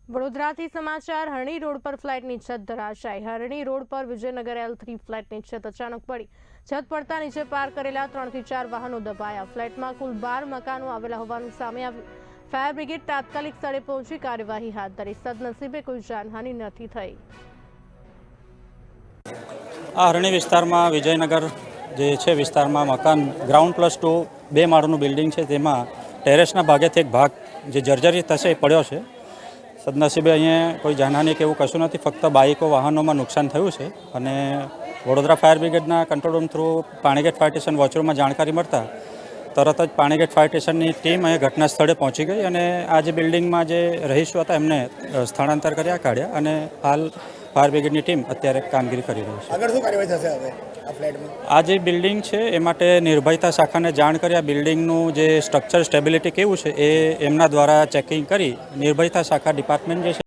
વડોદરાથી સમાચાર હરણી રોડ પર ફ્લેટની છત ધરાશાયી। હરણી રોડ પર વિજયનગર L3 ફ્લેટની છત અચાનક પડી। છત પડતા નીચે પાર્ક કરેલા 3 થી 4 વાહનો દબાયા। ફ્લેટમાં કુલ 12 મકાનો આવેલા હોવાનું સામે આવ્યું। ફાયર બ્રિગેડ તાત્કાલિક સ્થળે પહોંચી કાર્યવાહી હાથ ધરી। સદનસીબે કોઈ જાનહાનિ નથી થઈ। આ હરણી વિસ્તારમાં વિજયનગર જે છે વિસ્તારમાં મકાન ગ્રાઉન્ડ+2 2 માળનું બિલ્ડિંગ છે, તેમાં ટેરેસના ભાગેથી એક ભાગ જે જર્જરિત થશે એ પડ્યો છે। સદનસીબે અહીંયા કોઈ જાનહાનિ કે એવું કશું નથી, ફક્ત બાઇકો વાહનોમાં નુકસાન થયું છે। અને વડોદરા ફાયર બ્રિગેડના control room through Panigate fire station વોચરૂમમાં જાણકારી મળતા તરત જ પાણીગેટ ફાયર સ્ટેશનની ટીમ અહીંયા ઘટના સ્થળે પહોંચી ગઈ અને આ જે બિલ્ડિંગમાં જે રહીશો હતા એમને સ્થળાંતર કાઢ્યા અને હાલ ફાયર બ્રિગેડની ટીમ અત્યારે કામગીરી કરી રહી છે। આગળ શું કાર્યવાહી થશે હવે આ ફ્લેટમાં? આ જે બિલ્ડિંગ છે એ માટે નિર્ભયતા શાખાને જાણ કરી આ બિલ્ડિંગનું જે સ્ટ્રક્ચર સ્ટેબિલિટી કેવું છે એ એમના દ્વારા ચેકિંગ કરી નિર્ભયતા શાખા ડિપાર્ટમેન્ટ જે છે